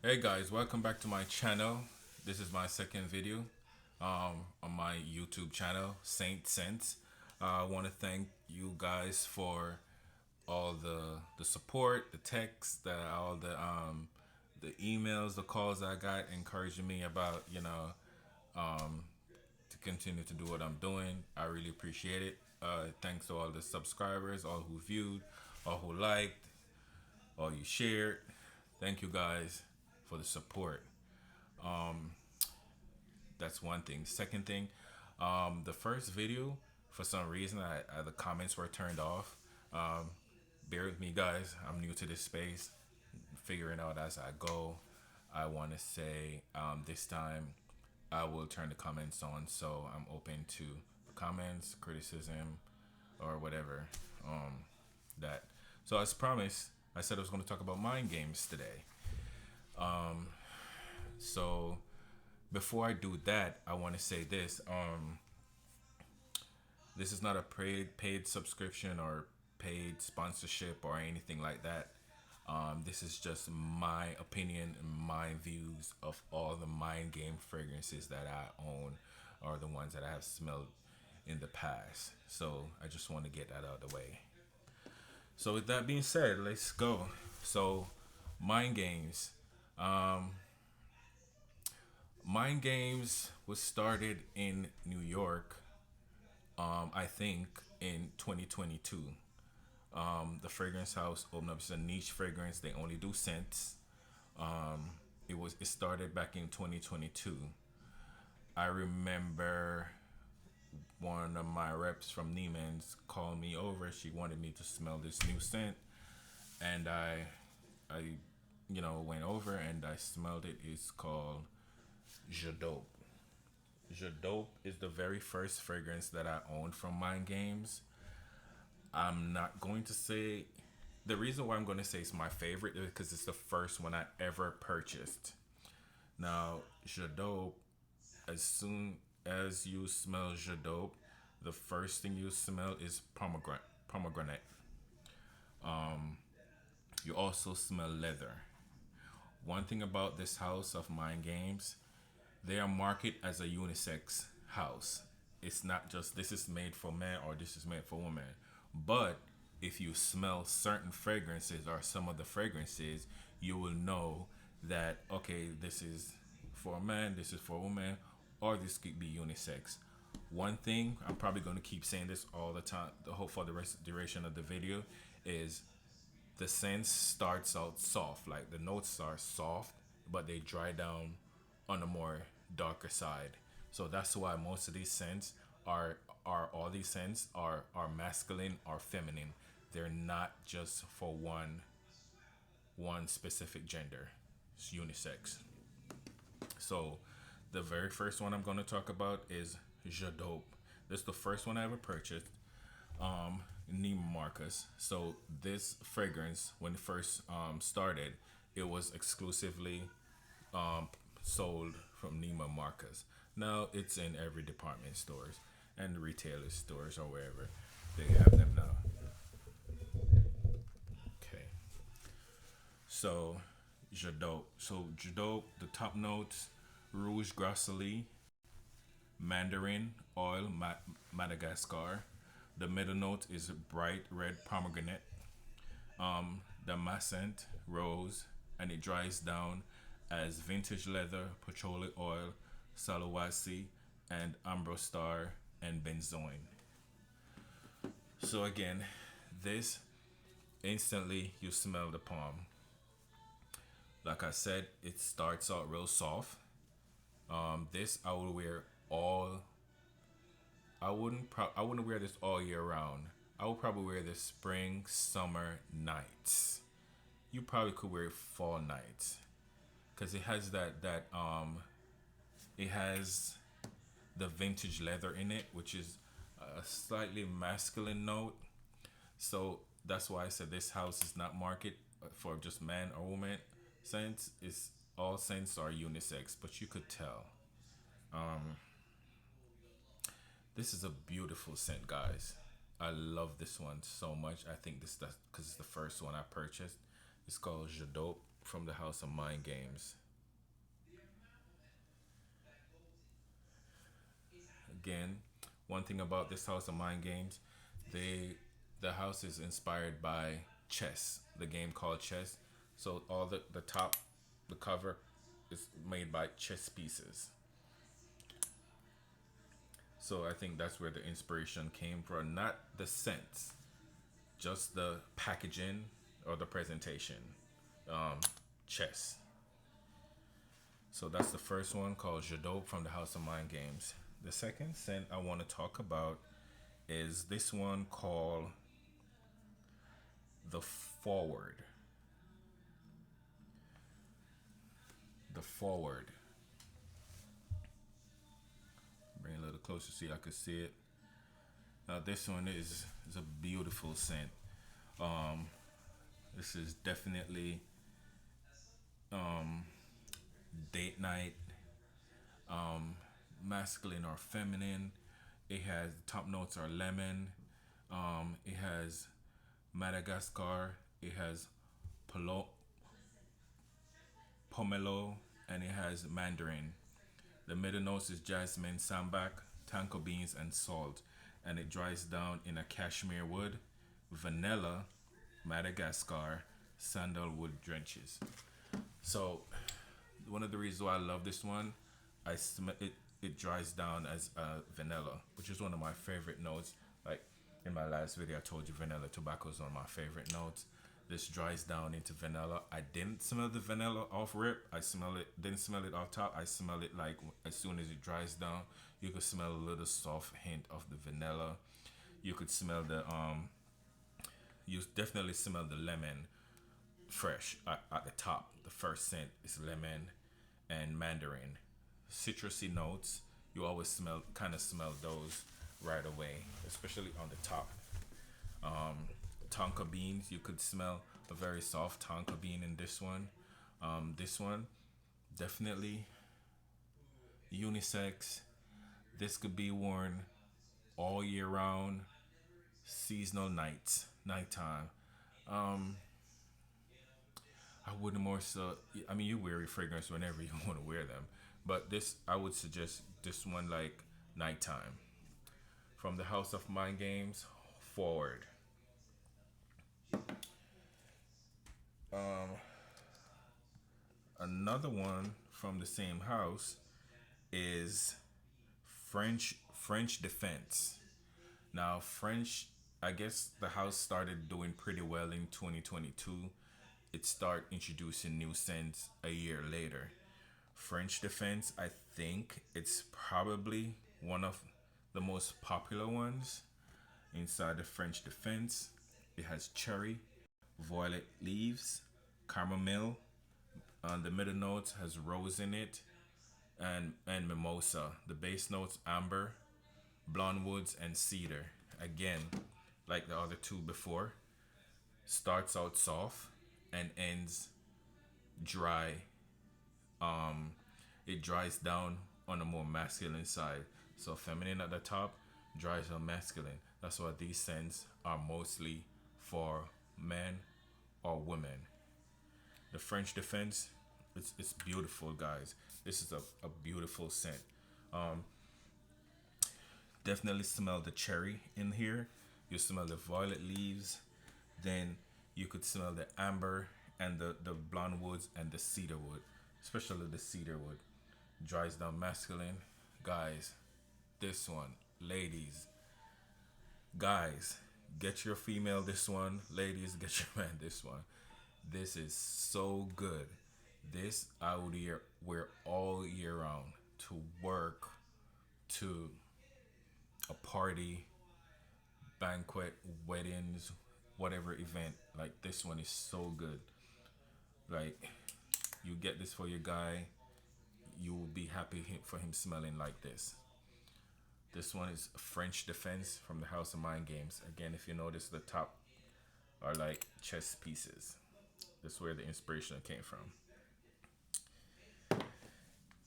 Hey guys, welcome back to my channel. This is my second video on my YouTube channel, Saint Sense. I want to thank you guys for all the support, the texts, all the emails, the calls I got encouraging me about to continue to do what I'm doing. I really appreciate it. Thanks to all the subscribers, all who viewed, all who liked, all you shared. Thank you guys for the support. That's one thing. Second thing, the first video, for some reason, the comments were turned off. Um, Bear with me, guys. I'm new to this space, figuring out as I go. I want to say this time I will turn the comments on, so I'm open to comments, criticism, or whatever. That. So as promised, I said I was going to talk about mind games today. So before I do that, I want to say this. This is not a paid subscription or paid sponsorship or anything like that. This is just my opinion and my views of all the mind game fragrances that I own or the ones that I have smelled in the past. So I just want to get that out of the way. So with that being said, let's go. So mind games. Um, Mind games was started in New York. I think in 2022. The fragrance house opened up. It's a niche fragrance. They only do scents. It started back in 2022. I remember one of my reps from Neiman's called me over. She wanted me to smell this new scent, and I went over and I smelled it. It's called Jadope. Jadope is the very first fragrance that I owned from Mind Games. I'm not going to say the reason why I'm going to say it's my favorite is because it's the first one I ever purchased. Now, Jadope, as soon as you smell Jadope, the first thing you smell is pomegranate. Pomegranate. You also smell leather. One thing about this house of Mind Games, they are marketed as a unisex house. It's not just this is made for men or this is made for women. But if you smell certain fragrances or some of the fragrances, you will know that okay, this is for a man, this is for a woman, or this could be unisex. One thing I'm probably going to keep saying this all the time, the whole for the rest duration of the video, is the scent starts out soft, like the notes are soft, but they dry down on a more darker side. So that's why most of these scents are all these scents are masculine or feminine. They're not just for one specific gender. It's unisex. So the very first one I'm going to talk about is Jadope. This is the first one I ever purchased. Neiman Marcus. So this fragrance, when it first started, it was exclusively um, sold from Neiman Marcus. Now it's in every department stores and retailer stores or wherever they have them now. Okay, so Jadope. So Jadope, the top notes: Rouge Grasselie, Mandarin, Oil, Madagascar. The middle note is bright red pomegranate. Damascent, Rose, and it dries down as vintage leather, patchouli oil, Salawasi, and Ambrostar and benzoin. So again, this instantly you smell the palm. Like I said, it starts out real soft. This I would wear all. I wouldn't wear this all year round. I would probably wear this spring, summer nights. You probably could wear it fall nights because it has it has the vintage leather in it, which is a slightly masculine note. So that's why I said this house is not market for just man or woman scents. It's all scents are unisex, but you could tell. This is a beautiful scent, guys. I love this one so much. I think this because it's the first one I purchased. It's called Jadope. from the House of Mind Games. Again, one thing about this House of Mind Games, they the house is inspired by chess, the game called chess. So all the top, the cover is made by chess pieces. So I think that's where the inspiration came from, not the scents, just the packaging or the presentation. Chess. So that's the first one called Jadot from the House of Mind Games. The second scent I want to talk about is this one called the Forward. The Forward. Bring it a little closer so I could see it. Now this one is a beautiful scent. This is definitely date night, masculine or feminine. It has top notes are lemon. It has Madagascar. It has pomelo, and it has mandarin. The middle notes is jasmine, sambac, tonka beans, and salt, and it dries down in a cashmere wood, vanilla, Madagascar, sandalwood drenches. So one of the reasons why I love this one, it dries down as vanilla, which is one of my favorite notes. Like in my last video, I told you vanilla tobacco is one of my favorite notes. This dries down into vanilla. I didn't smell the vanilla off rip. I smell it, didn't smell it off top. I smell it like as soon as it dries down. You could smell a little soft hint of the vanilla. You could smell you definitely smell the lemon fresh at the top. The first scent is lemon and mandarin. Citrusy notes, you always kind of smell those right away, especially on the top. Tonka beans, you could smell a very soft tonka bean in this one. This one, definitely unisex. This could be worn all year round, seasonal nights, nighttime. I wouldn't more so. I mean, you wear your fragrance whenever you want to wear them, but this I would suggest this one like nighttime. From the House of Mind Games, Forward. Another one from the same house is French Defense. Now French, I guess the house started doing pretty well in 2022. It started introducing new scents a year later. French Defense, I think it's probably one of the most popular ones inside the French Defense. It has cherry, violet leaves, chamomile. The middle notes has rose in it, and mimosa. The base notes amber, blonde woods, and cedar. Again, like the other two before, starts out soft and ends dry. It dries down on a more masculine side. So feminine at the top, dries on masculine. That's why these scents are mostly for men or women. The French Defense, it's beautiful, guys. This is a beautiful scent. Definitely smell the cherry in here. You smell the violet leaves. Then you could smell the amber and the blonde woods and the cedar wood, especially the cedar wood. Dries down masculine. Guys, this one. Ladies, guys, get your female this one. Ladies, get your man this one. This is so good. This I would wear all year round to work, to a party, banquet, weddings, whatever event. Like this one is so good. Like you get this for your guy, you will be happy for him smelling like this. This one is French Defense from the House of Mind Games. Again, if you notice, the top are like chess pieces. That's where the inspiration came from.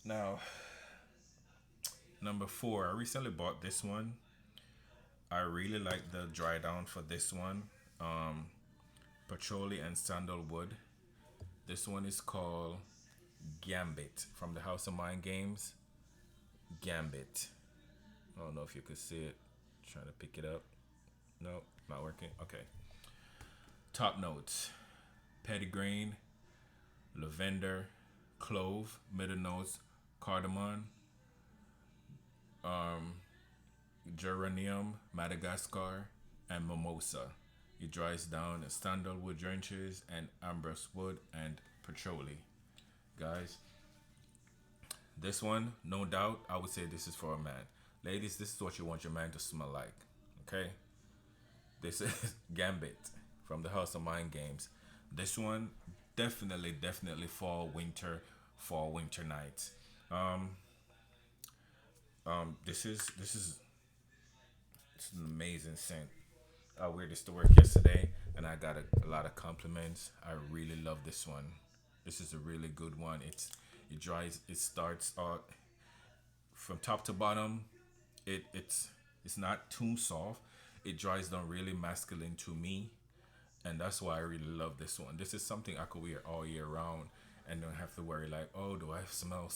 Now, number four, I recently bought this one. I really like the dry down for this one. Patchouli and sandalwood. This one is called Gambit from the House of Mind Games. Gambit. I don't know if you could see it. Trying to pick it up. No, not working. Okay. Top notes: petitgrain, lavender, clove. Middle notes: cardamom, geranium, Madagascar, and mimosa. It dries down in sandalwood drenches and ambrose wood and patchouli. Guys, this one, no doubt, I would say this is for a man. Ladies, this is what you want your man to smell like. Okay? This is Gambit from the House of Mind Games. This one, definitely fall, winter nights. Um, this is it's an amazing scent. I wear this to work yesterday, and I got a lot of compliments. I really love this one. This is a really good one. It dries. It starts out from top to bottom. It's not too soft. It dries down really masculine to me, and that's why I really love this one. This is something I could wear all year round and don't have to worry like, oh, do I smell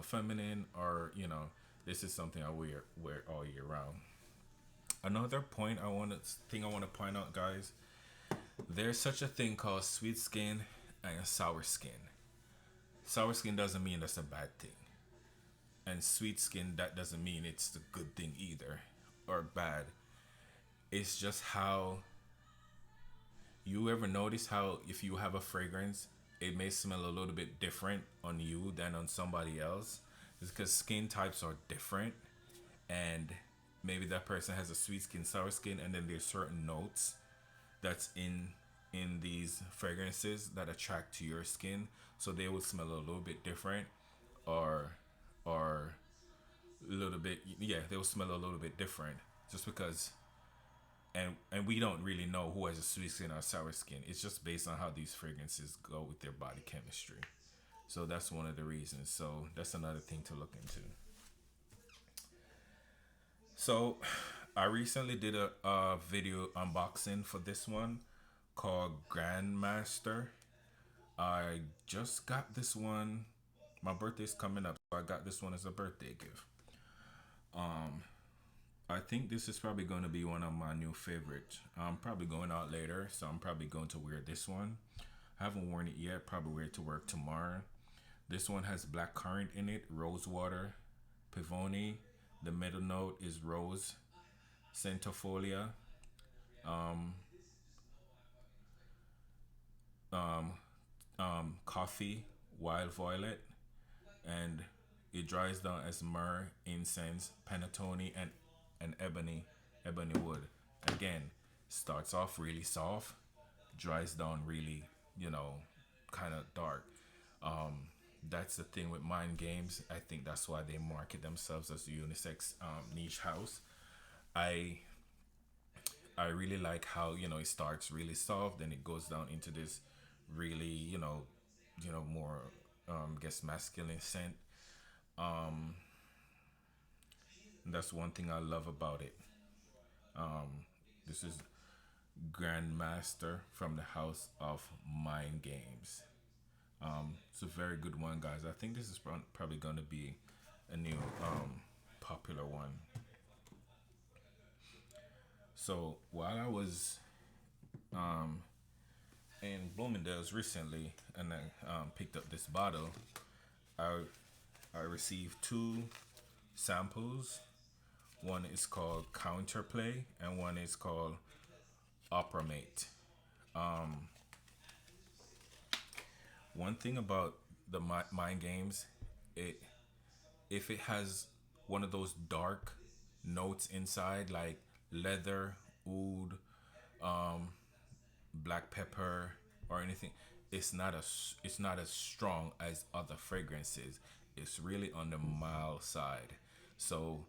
feminine, or this is something I wear all year round. Another point I want to point out, guys. There's such a thing called sweet skin and sour skin. Sour skin doesn't mean that's a bad thing, and sweet skin, that doesn't mean it's the good thing either, or bad. It's just how you ever notice how if you have a fragrance, it may smell a little bit different on you than on somebody else. It's because skin types are different, and maybe that person has a sweet skin, sour skin, and then there's certain notes that's in these fragrances that attract to your skin, so they will smell a little bit different, or or a little bit, yeah, they will smell a little bit different, just because. And we don't really know who has a sweet skin or sour skin. It's just based on how these fragrances go with their body chemistry. So that's one of the reasons. So that's another thing to look into. So I recently did a video unboxing for this one called Grandmaster. I just got this one. My birthday's coming up, so I got this one as a birthday gift. I think this is probably going to be one of my new favorites. I'm probably going out later, so I'm probably going to wear this one. I haven't worn it yet. Probably wear it to work tomorrow. This one has black currant in it, rose water, pivoni. The middle note is rose, centifolia, coffee, wild violet, and it dries down as myrrh, incense, panettone, and ebony wood. Again, starts off really soft, dries down really, you know, kind of dark. That's the thing with Mind Games. I think that's why they market themselves as a unisex niche house. I I really like how it starts really soft, then it goes down into this really more guess masculine scent. And that's one thing I love about it. This is Grandmaster from the House of Mind Games. It's a very good one, guys. I think this is probably going to be a new popular one. So while I was in Bloomingdale's recently, and I picked up this bottle, I I received two samples. One is called Counterplay, and one is called Opera Mate. One thing about the mind games, it if it has one of those dark notes inside, like leather, oud, black pepper, or anything, it's not as strong as other fragrances. It's really on the mild side. So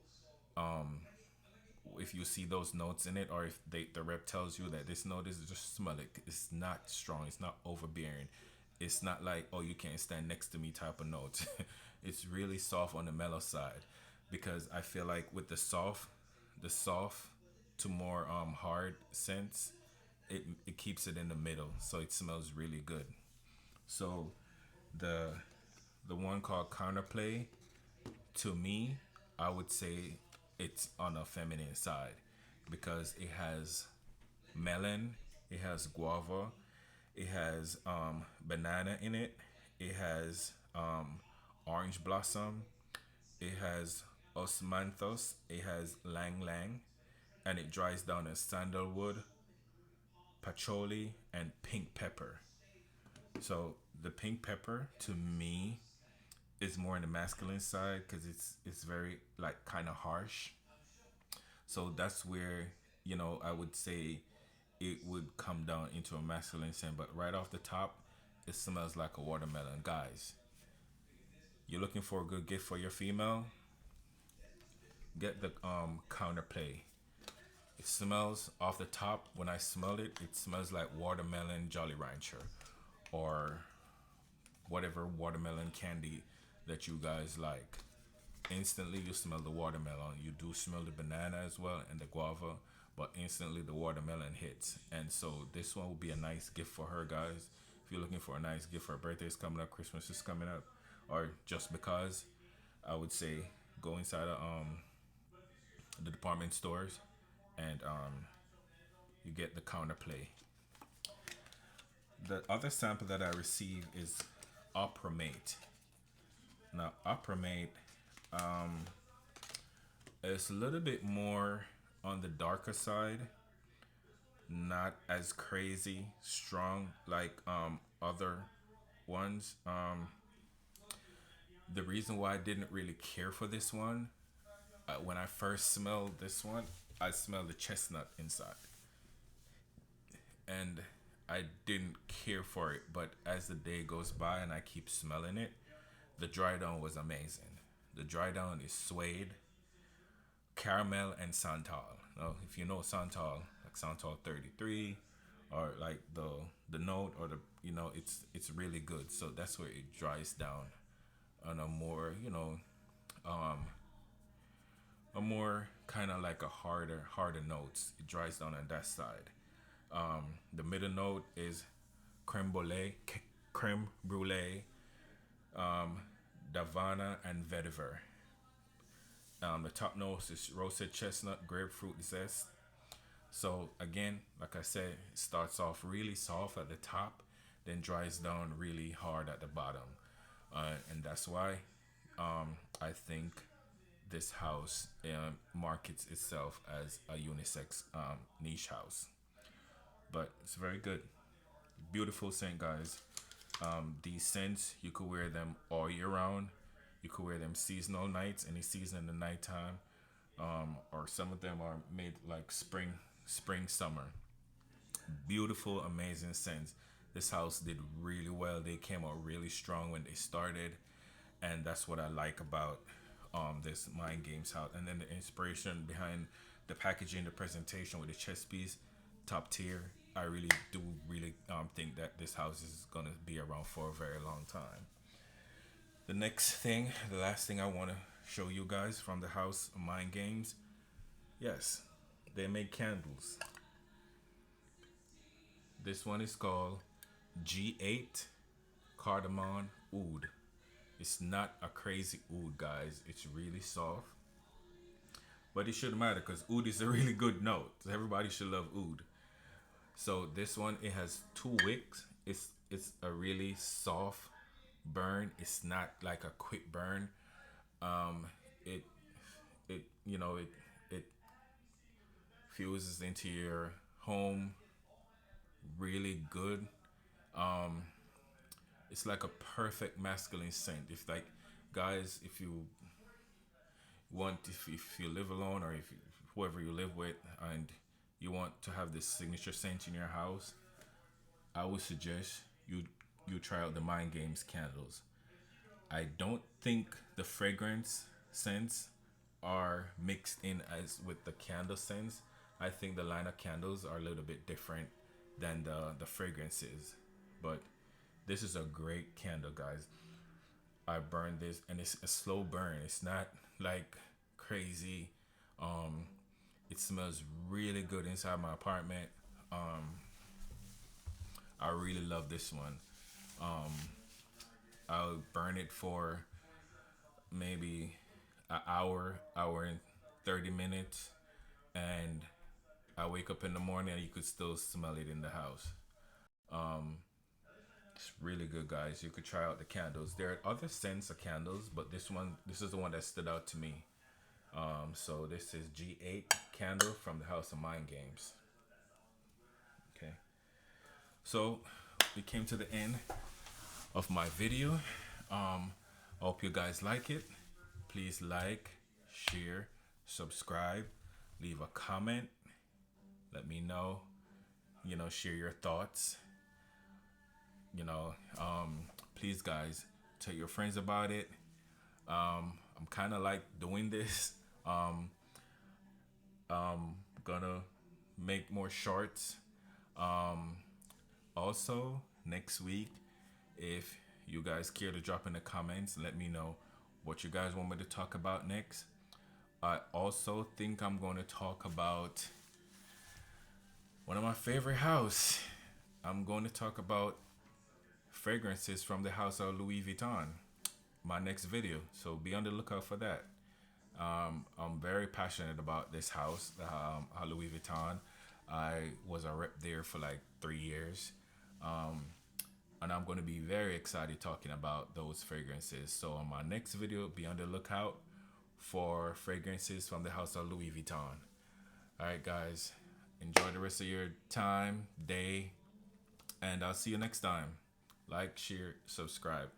if you see those notes in it, or if the rep tells you that this note is, just smell it. It's not strong. It's not overbearing. It's not like, oh, you can't stand next to me type of note. It's really soft on the mellow side, because I feel like with the soft to more hard scents, it keeps it in the middle, so it smells really good. So the the one called Counterplay, to me, I would say it's on a feminine side because it has melon, it has guava, it has banana in it, it has orange blossom, it has osmanthus, it has lang lang, and it dries down as sandalwood, patchouli, and pink pepper. So the pink pepper to me is more on the masculine side because it's very like kind of harsh. So that's where I would say it would come down into a masculine scent. But right off the top, it smells like a watermelon, guys. You're looking for a good gift for your female? Get the counterplay. It smells off the top. When I smell it, it smells like watermelon Jolly Rancher, or whatever watermelon candy that you guys like. Instantly, you smell the watermelon. You do smell the banana as well and the guava, but instantly the watermelon hits. And so this one will be a nice gift for her, guys. If you're looking for a nice gift for her birthday is coming up, Christmas is coming up, or just because, I would say go inside of the department stores and you get the counterplay. The other sample that I received is Opera Mate. Now, Opera Mate is a little bit more on the darker side, not as crazy strong like other ones. The reason why I didn't really care for this one, when I first smelled this one, I smelled the chestnut inside, and I didn't care for it. But as the day goes by and I keep smelling it, the dry down was amazing. The dry down is suede, caramel, and santal. Now, if you know santal, like santal 33, or like the note, or the it's really good. So that's where it dries down on a more a more kind of like a harder notes. It dries down on that side. The middle note is creme brulee, creme brulee, Davana, and vetiver. The top notes is roasted chestnut, grapefruit zest. So again, like I said, it starts off really soft at the top, then dries down really hard at the bottom, and that's why I think this house markets itself as a unisex niche house. But it's very good, beautiful scent, guys. These scents you could wear them all year round. You could wear them seasonal nights, any season in the nighttime, or some of them are made like spring, summer. Beautiful, amazing scents. This house did really well. They came out really strong when they started, and that's what I like about this Mind Games house. And then the inspiration behind the packaging, the presentation with the chess piece, top tier. I really do really think that this house is gonna be around for a very long time. The next thing, the last thing I want to show you guys from the house Mind Games. Yes, they make candles. This one is called G8 Cardamom Oud. It's not a crazy oud, guys. It's really soft, but it shouldn't matter because oud is a really good note. Everybody should love oud. So this one, it has two wicks. It's a really soft burn. It's not like a quick burn. It it fuses into your home really good. It's like a perfect masculine scent. If like guys, if you want, if you live alone, or if whoever you live with, and you want to have this signature scent in your house, I would suggest you try out the Mind Games candles. I don't think the fragrance scents are mixed in as with the candle scents. I think the line of candles are a little bit different than the fragrances. But this is a great candle, guys. I burned this, and it's a slow burn. It's not like crazy. Um, it smells really good inside my apartment. I really love this one. I'll burn it for maybe an hour and 30 minutes, and I wake up in the morning and you could still smell it in the house. It's really good, guys. You could try out the candles. There are other scents of candles, but this is the one that stood out to me. So this is G8 candle from the House of Mind Games. Okay. So we came to the end of my video. I hope you guys like it. Please like, share, subscribe, leave a comment. Let me know. Share your thoughts. Please, guys, tell your friends about it. I'm kind of like doing this. Gonna make more shorts. Also, next week, if you guys care to drop in the comments, let me know what you guys want me to talk about next. I also think I'm going to talk about one of my favorite house. I'm going to talk about fragrances from the house of Louis Vuitton. My next video, so be on the lookout for that. I'm very passionate about this house, Louis Vuitton. I was a rep there for like 3 years, and I'm going to be very excited talking about those fragrances. So on my next video, be on the lookout for fragrances from the house of Louis Vuitton. All right, guys, enjoy the rest of your time, day, and I'll see you next time. Like, share, subscribe.